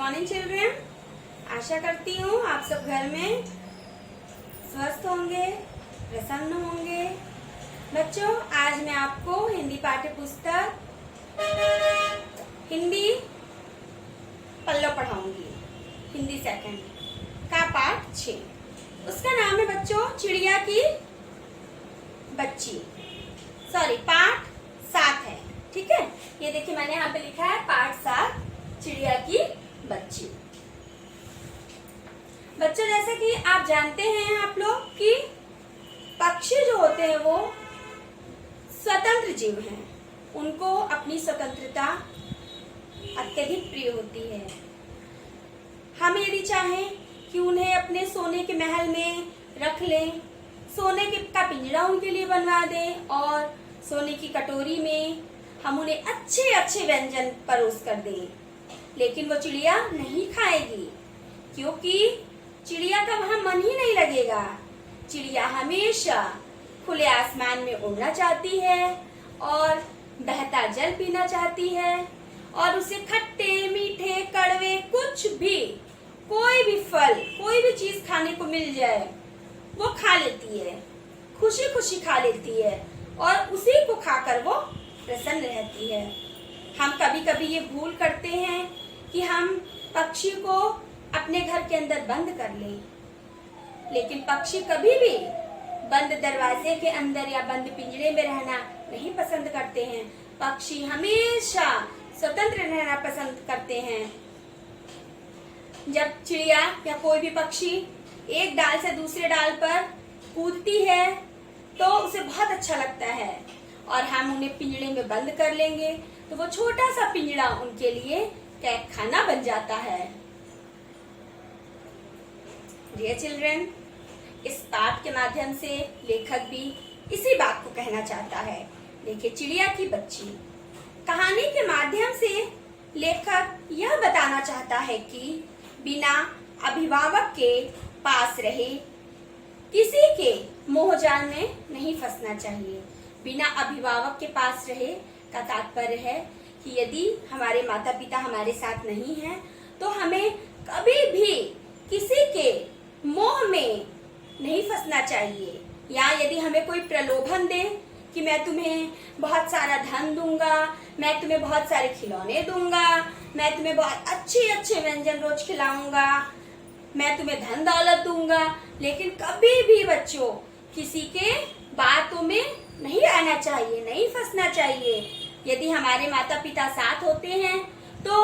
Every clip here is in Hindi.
Morning children. आशा करती हूँ आप सब घर में स्वस्थ होंगे, प्रसन्न होंगे। बच्चों, आज मैं आपको हिंदी पाठ्य पुस्तक हिंदी पल्लव पढ़ाऊंगी। हिंदी सेकंड का पाठ 6। उसका नाम है बच्चों चिड़िया की बच्ची। सॉरी, पाठ 7 है। ठीक है, ये देखिए मैंने यहाँ पे लिखा है पाठ 7 चिड़िया की बच्ची। बच्चों, जैसे कि आप जानते हैं आप लोग कि पक्षी जो होते हैं वो स्वतंत्र जीव हैं। उनको अपनी स्वतंत्रता अत्यधिक प्रिय होती है। हम यदि चाहें कि उन्हें अपने सोने के महल में रख लें, सोने का पिंजरा उनके लिए बनवा दें और सोने की कटोरी में हम उन्हें अच्छे अच्छे व्यंजन परोस कर दें, लेकिन वो चिड़िया नहीं खाएगी, क्योंकि चिड़िया का वहां मन ही नहीं लगेगा। चिड़िया हमेशा खुले आसमान में उड़ना चाहती है और बहता जल पीना चाहती है, और उसे खट्टे मीठे कड़वे कुछ भी, कोई भी फल, कोई भी चीज खाने को मिल जाए वो खा लेती है, खुशी खुशी खा लेती है और उसी को खाकर वो प्रसन्न रहती है। हम कभी कभी ये भूल करते हैं कि हम पक्षी को अपने घर के अंदर बंद कर लें, लेकिन पक्षी कभी भी बंद दरवाजे के अंदर या बंद पिंजरे में रहना नहीं पसंद करते हैं। पक्षी हमेशा स्वतंत्र रहना पसंद करते हैं। जब चिड़िया या कोई भी पक्षी एक डाल से दूसरे डाल पर कूदती है तो उसे बहुत अच्छा लगता है, और हम उन्हें पिंजरे में बंद कर लेंगे तो वो छोटा सा पिंजरा उनके लिए कैद खाना बन जाता है। डियर चिल्ड्रन, इस पाठ के माध्यम से लेखक भी इसी बात को कहना चाहता है। देखिए, चिड़िया की बच्ची कहानी के माध्यम से लेखक यह बताना चाहता है कि बिना अभिभावक के पास रहे किसी के मोहजाल में नहीं फंसना चाहिए। बिना अभिभावक के पास रहे का तात्पर्य है कि यदि हमारे माता पिता हमारे साथ नहीं हैं तो हमें कभी भी किसी के मोह में नहीं फंसना चाहिए। या यदि हमें कोई प्रलोभन दे कि मैं तुम्हें बहुत सारा धन दूंगा, मैं तुम्हें बहुत सारे खिलौने दूंगा, मैं तुम्हें बहुत अच्छे अच्छे व्यंजन रोज खिलाऊंगा, मैं तुम्हें धन दौलत दूंगा, लेकिन कभी भी बच्चों किसी के बातों में नहीं आना चाहिए, नहीं फंसना चाहिए। यदि हमारे माता पिता साथ होते हैं तो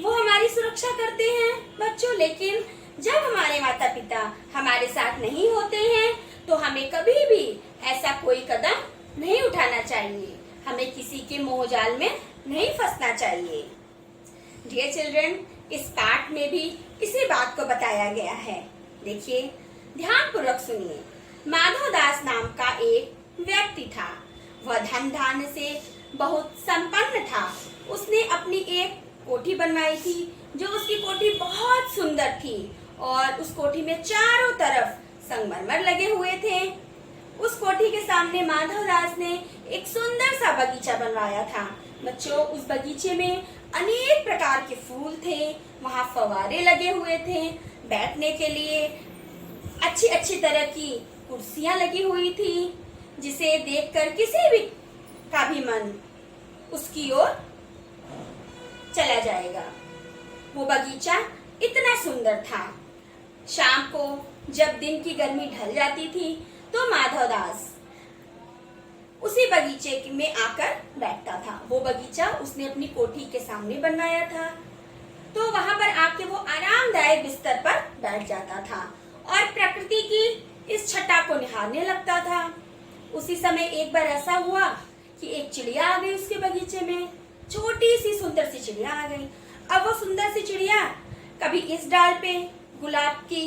वो हमारी सुरक्षा करते हैं बच्चों, लेकिन जब हमारे माता पिता हमारे साथ नहीं होते हैं तो हमें कभी भी ऐसा कोई कदम नहीं उठाना चाहिए। हमें किसी के मोहजाल में नहीं फंसना चाहिए। डियर चिल्ड्रन, इस पाठ में भी इसी बात को बताया गया है। देखिए, ध्यानपूर्वक सुनिए। माधवदास नाम का एक व्यक्ति था। वह धन धान्य से बहुत संपन्न था। उसने अपनी एक कोठी बनवाई थी, जो उसकी कोठी बहुत सुंदर थी, और उस कोठी में चारों तरफ संगमरमर लगे हुए थे। उस कोठी के सामने माधवदास ने एक सुंदर सा बगीचा बनवाया था। बच्चों, उस बगीचे में अनेक प्रकार के फूल थे, वहाँ फव्वारे लगे हुए थे, बैठने के लिए अच्छी अच्छी तरह की कुर्सियां लगी हुई थी, जिसे देखकर किसी भी का भी मन उसकी ओर चला जाएगा। वो बगीचा इतना सुंदर था। शाम को जब दिन की गर्मी ढल जाती थी तो माधवदास उसी बगीचे में आकर बैठता था। वो बगीचा उसने अपनी कोठी के सामने बनवाया था, तो वहां पर आके वो आरामदायक बिस्तर पर बैठ जाता था और प्रकृति की इस छटा को निहारने लगता था। उसी समय एक बार ऐसा हुआ कि एक चिड़िया आ गई उसके बगीचे में। छोटी सी सुंदर सी चिड़िया आ गई। अब वो सुंदर सी चिड़िया कभी इस डाल पे गुलाब की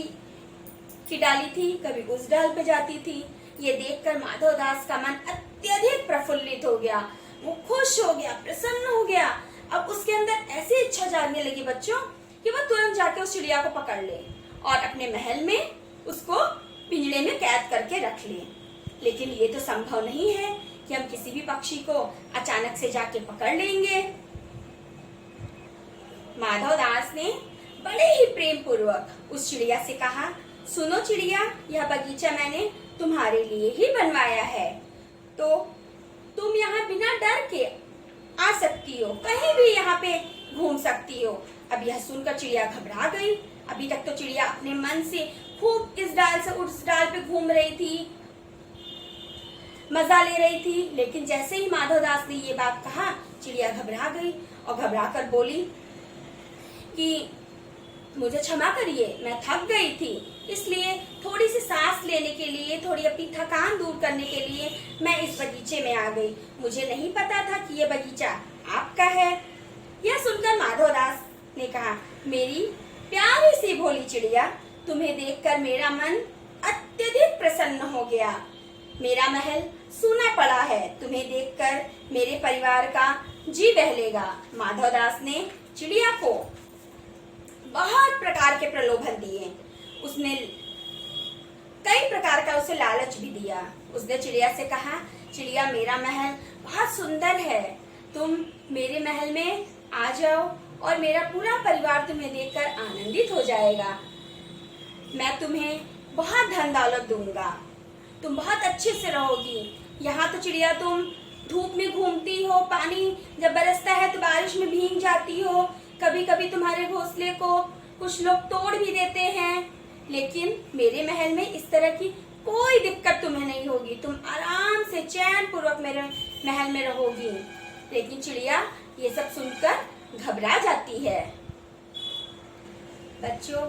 डाली थी, कभी उस डाल पे जाती थी। ये देखकर माधवदास का मन अत्यधिक प्रफुल्लित हो गया। वो खुश हो गया, प्रसन्न हो गया। अब उसके अंदर ऐसी इच्छा जागने लगी बच्चों कि वो तुरंत जाके उस चिड़िया को पकड़ ले और अपने महल में उसको पिंजरे में कैद करके रख ले। लेकिन ये तो संभव नहीं है कि हम किसी भी पक्षी को अचानक से जाके पकड़ लेंगे। माधवदास ने बड़े ही प्रेम पूर्वक उस चिड़िया से कहा, सुनो चिड़िया, यह बगीचा मैंने तुम्हारे लिए ही बनवाया है, तो तुम यहाँ बिना डर के आ सकती हो, कहीं भी यहाँ पे घूम सकती हो। अब यह सुनकर चिड़िया घबरा गई। अभी तक तो चिड़िया अपने मन से खूब इस डाल से उस डाल पे घूम रही थी, मजा ले रही थी, लेकिन जैसे ही माधवदास ने ये बात कहा, चिड़िया घबरा गई और घबरा कर बोली कि मुझे क्षमा करिए, मैं थक गई थी, इसलिए थोड़ी सी सांस लेने के लिए, थोड़ी अपनी थकान दूर करने के लिए मैं इस बगीचे में आ गई। मुझे नहीं पता था कि ये बगीचा आपका है। यह सुनकर माधवदास ने कहा, मेरी प्यारी सी भोली चिड़िया, तुम्हें देखकर मेरा मन अत्यधिक प्रसन्न हो गया। मेरा महल सूना पड़ा है, तुम्हें देखकर मेरे परिवार का जी बहलेगा। माधवदास ने चिड़िया को बहुत प्रकार के प्रलोभन दिए। उसने कई प्रकार का उसे लालच भी दिया। उसने चिड़िया से कहा, चिड़िया मेरा महल बहुत सुंदर है, तुम मेरे महल में आ जाओ और मेरा पूरा परिवार तुम्हें देखकर आनंदित हो जाएगा। मैं तुम्हें बहुत धन दौलत दूंगा, तुम बहुत अच्छे से रहोगी। यहाँ तो चिड़िया तुम धूप में घूमती हो, पानी जब बरसता है तो बारिश में भीग जाती हो, कभी कभी तुम्हारे घोंसले को कुछ लोग तोड़ भी देते हैं, लेकिन मेरे महल में इस तरह की कोई दिक्कत तुम्हें नहीं होगी, तुम आराम से चैन पूर्वक मेरे महल में रहोगी। लेकिन चिड़िया ये सब सुनकर घबरा जाती है। बच्चों,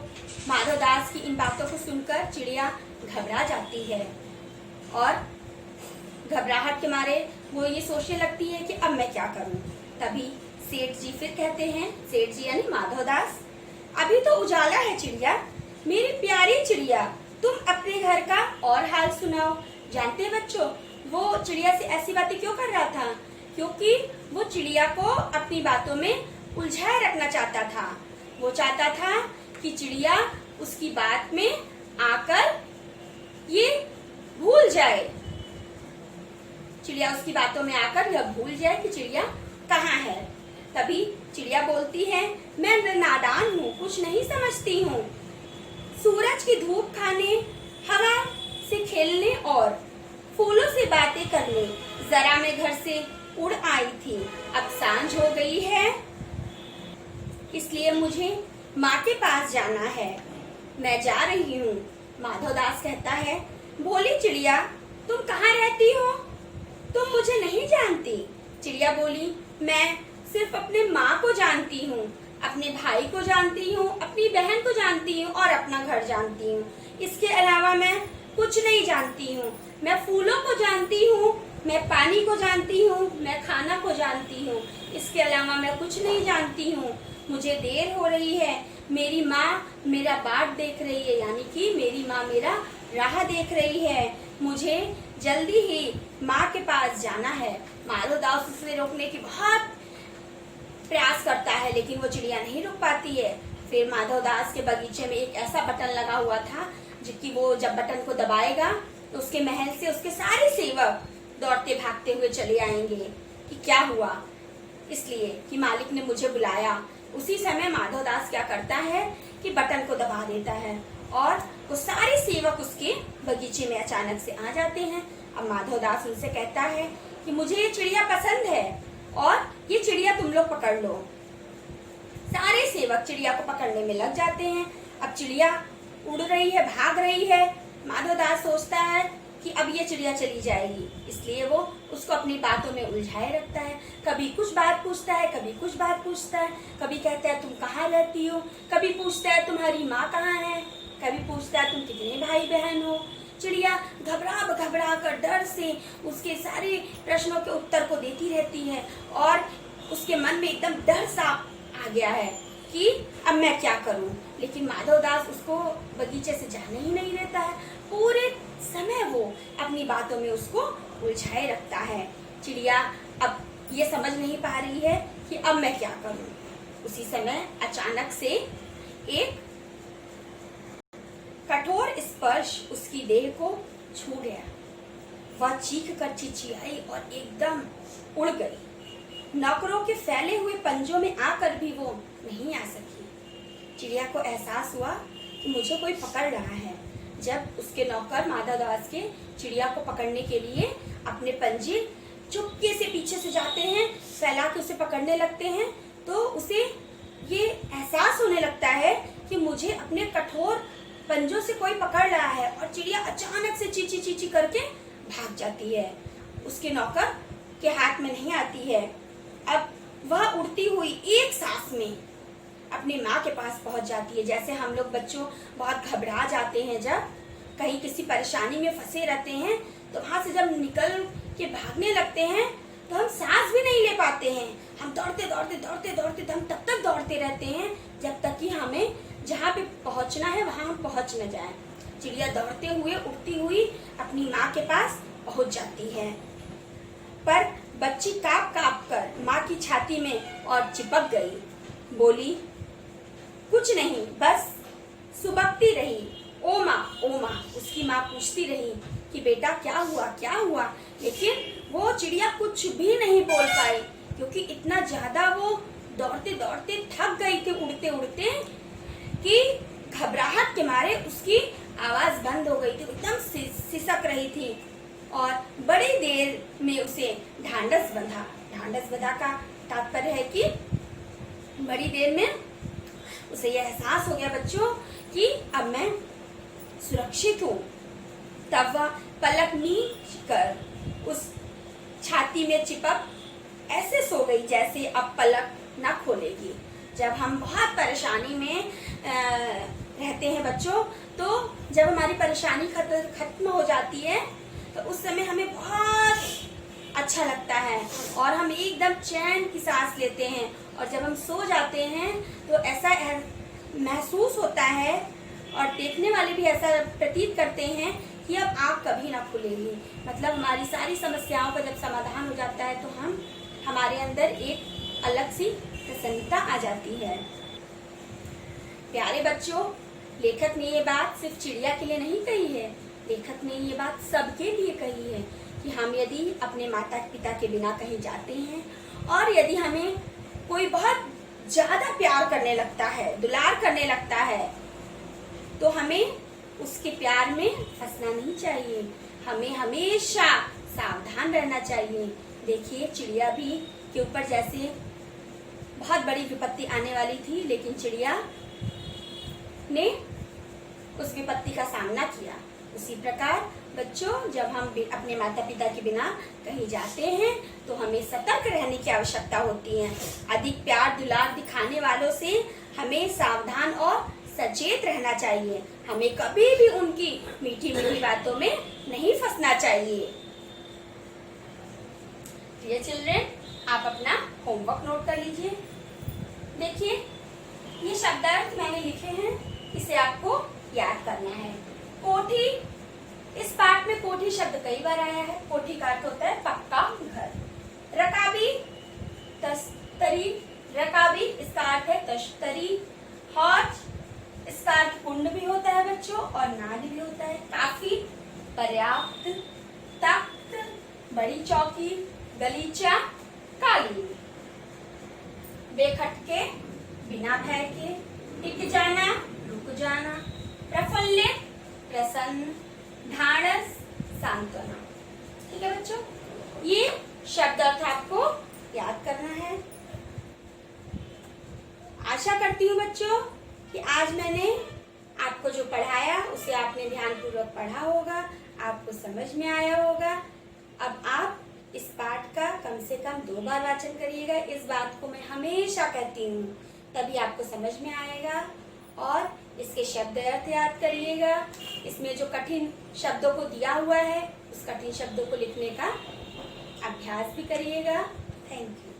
माधवदास की इन बातों को सुनकर चिड़िया घबरा जाती है और घबराहट के मारे वो ये सोचने लगती है कि अब मैं क्या करूं। तभी सेठ जी फिर कहते हैं, सेठ जी यानी माधवदास, अभी तो उजाला है चिड़िया, मेरी प्यारी चिड़िया, तुम अपने घर का और हाल सुनाओ। जानते हैं बच्चों, वो चिड़िया से ऐसी बातें क्यों कर रहा था? क्योंकि वो चिड़िया को अपनी बातों में उलझाए रखना चाहता था। वो चाहता था कि चिड़िया उसकी बात में आकर ये भूल जाए, चिड़िया उसकी बातों में आकर यह भूल जाए कि चिड़िया कहाँ है। तभी चिड़िया बोलती है, मैं नादान हूँ, कुछ नहीं समझती हूँ। सूरज की धूप खाने, हवा से खेलने और फूलों से बातें करने जरा मैं घर से उड़ आई थी। अब सांझ हो गई है, इसलिए मुझे माँ के पास जाना है, मैं जा रही हूँ। माधवदास कहता है, बोली चिड़िया, तुम कहाँ रहती हो? तुम मुझे नहीं जानती। चिड़िया बोली, मैं सिर्फ अपने माँ को जानती हूँ, अपने भाई को जानती हूँ, अपनी बहन को जानती हूँ और अपना घर जानती हूँ। इसके अलावा मैं कुछ नहीं जानती हूँ। मैं फूलों को जानती हूँ, मैं पानी को जानती हूँ, मैं खाना को जानती हूँ। इसके अलावा मैं कुछ नहीं जानती हूँ। मुझे देर हो रही है, मेरी माँ मेरा बाट देख रही है, यानी कि मेरी माँ मेरा राह देख रही है। मुझे जल्दी ही माँ के पास जाना है। माधवदास उसे रोकने की बहुत प्रयास करता है, लेकिन वो चिड़िया नहीं रुक पाती है। फिर माधवदास के बगीचे में एक ऐसा बटन लगा हुआ था जिसकी वो जब बटन को दबाएगा तो उसके महल से उसके सारे सेवक दौड़ते भागते हुए चले आएंगे कि क्या हुआ, इसलिए कि मालिक ने मुझे बुलाया। उसी समय माधवदास क्या करता है कि बटन को दबा देता है और वो सारे सेवक उसके बगीचे में अचानक से आ जाते हैं। अब माधवदास उनसे कहता है कि मुझे ये चिड़िया पसंद है और ये चिड़िया तुम लोग पकड़ लो। सारे सेवक चिड़िया को पकड़ने में लग जाते हैं। अब चिड़िया उड़ रही है, भाग रही है। माधवदास सोचता है कि अब ये चिड़िया चली जाएगी, इसलिए वो उसको अपनी बातों में उलझाए रखता है। कभी कुछ बात पूछता है, कभी कुछ बात पूछता है, कभी कहता है तुम कहाँ रहती हो, कभी पूछता है तुम्हारी माँ कहाँ है, कभी पूछता है तुम कितने भाई बहन हो। चिड़िया घबरा कर डर से उसके सारे प्रश्नों के उत्तर को देती रहती है और उसके मन में एकदम डर सा आ गया है कि अब मैं क्या करूं। लेकिन माधवदास उसको बगीचे से जाने ही नहीं देता है। पूरे समय वो अपनी बातों में उसको उलझाए रखता है। चिड़िया अब ये समझ नहीं पा रही है कि अब मैं क्या करूं। उसी समय अचानक से एक कठोर स्पर्श उसकी देह को छू गया। वह चीख कर चिचियाई और एकदम उड़ गई। नौकरों के फैले हुए पंजों में आकर भी वो नहीं आ सकी। चिड़िया को एहसास हुआ कि मुझे कोई पकड़ रहा है। जब उसके नौकर माधव दास के चिड़िया को पकड़ने के लिए अपने पंजे चुपके से पीछे से जाते हैं, फैला के उसे पकड़ने लगते हैं, तो उसे ये एहसास होने लगता है कि मुझे अपने कठोर पंजों से कोई पकड़ रहा है, और चिड़िया अचानक से चींची चींची करके भाग जाती है। उसके नौकर के हाथ में नहीं आती है। अब वह उड़ती हुई एक सांस में अपनी माँ के पास पहुंच जाती है। जैसे हम लोग बच्चों बहुत घबरा जाते हैं, जब कहीं किसी परेशानी में फंसे रहते हैं, तो वहां से जब निकल के भागने लगते हैं तो हम सांस भी नहीं ले पाते हैं। हम दौड़ते दौड़ते दौड़ते दौड़ते हम तब तक दौड़ते रहते हैं जब तक कि हमें जहाँ पे पहुंचना है वहां हम पहुंच न जाए। चिड़िया दौड़ते हुए उड़ती हुई अपनी माँ के पास पहुंच जाती है, पर बच्ची कांप कांप कर माँ की छाती में और चिपक गई। बोली, कुछ नहीं, बस सुबकती रही। ओ माँ, उसकी माँ पूछती रही कि बेटा क्या हुआ क्या हुआ, लेकिन वो चिड़िया कुछ भी नहीं बोल पाई, क्योंकि इतना ज्यादा वो दौड़ते दौड़ते थक गई थी उड़ते उड़ते कि घबराहट के मारे उसकी आवाज बंद हो गई थी, एकदम सिसक रही थी। और बड़ी देर में उसे ढांढस बंधा। ढांढस बंधा का तात्पर्य है कि बड़ी देर में उसे यह एहसास हो गया बच्चों कि अब मैं सुरक्षित हूँ। तब वह पलक नीच कर उस छाती में चिपक ऐसे सो गई जैसे अब पलक न खोलेगी। जब हम बहुत परेशानी में रहते हैं बच्चों, तो जब हमारी परेशानी खत्म हो जाती है तो उस समय हमें बहुत अच्छा लगता है और हम एकदम चैन की सांस लेते हैं, और जब हम सो जाते हैं तो ऐसा महसूस होता है और देखने वाले भी ऐसा प्रतीत करते हैं कि अब आँख कभी ना खुलेगी। मतलब हमारी सारी समस्याओं का जब समाधान हो जाता है तो हमारे अंदर एक अलग सी प्रसन्नता आ जाती है। प्यारे बच्चों, लेखक ने ये बात सिर्फ चिड़िया के लिए नहीं कही है, लेखक ने ये बात सबके लिए कही है कि हम यदि अपने माता पिता के बिना कहीं जाते हैं और यदि हमें कोई बहुत ज्यादा प्यार करने लगता है, दुलार करने लगता है, तो हमें उसके प्यार में फंसना नहीं चाहिए। हमें हमेशा सावधान रहना चाहिए। देखिए, चिड़िया भी के ऊपर जैसे बहुत बड़ी विपत्ति आने वाली थी, लेकिन चिड़िया ने उस विपत्ति का सामना किया। उसी प्रकार बच्चों, जब हम अपने माता पिता के बिना कहीं जाते हैं तो हमें सतर्क रहने की आवश्यकता होती है। अधिक प्यार दुलार दिखाने वालों से हमें सावधान और सचेत रहना चाहिए। हमें कभी भी उनकी मीठी मीठी बातों में नहीं फंसना चाहिए। डियर चिल्ड्रेन, आप अपना होमवर्क नोट कर लीजिए। देखिए, ये शब्दार्थ मैंने लिखे हैं, इसे आपको याद करना है। कोठी, इस पाठ में कोठी शब्द कई बार आया है। कोठी का अर्थ होता है पक्का घर। रकाबी, तस्तरी, रकाबी इसका अर्थ है तश्तरी। हौज, इसका अर्थ कुंड भी होता है बच्चों और नाद भी होता है। काफी, पर्याप्त। तख्त, बड़ी चौकी। गलीचा, कालीन। बेखटके, बिना भय के। टिक जाना, रुक जाना। प्रफुल्लित, प्रसन्न। ढाढ़स, सांत्वना। ठीक है बच्चों, ये शब्द अर्थ आपको याद करना है। आशा करती हूँ बच्चों कि आज मैंने आपको जो पढ़ाया उसे आपने ध्यानपूर्वक पढ़ा होगा, आपको समझ में आया होगा। अब आप इस पाठ का कम से कम 2 बार वाचन करिएगा। इस बात को मैं हमेशा कहती हूँ, तभी आपको समझ में आएगा। और इसके शब्द अर्थ याद करिएगा। इसमें जो कठिन शब्दों को दिया हुआ है, उस कठिन शब्दों को लिखने का अभ्यास भी करिएगा। Thank you.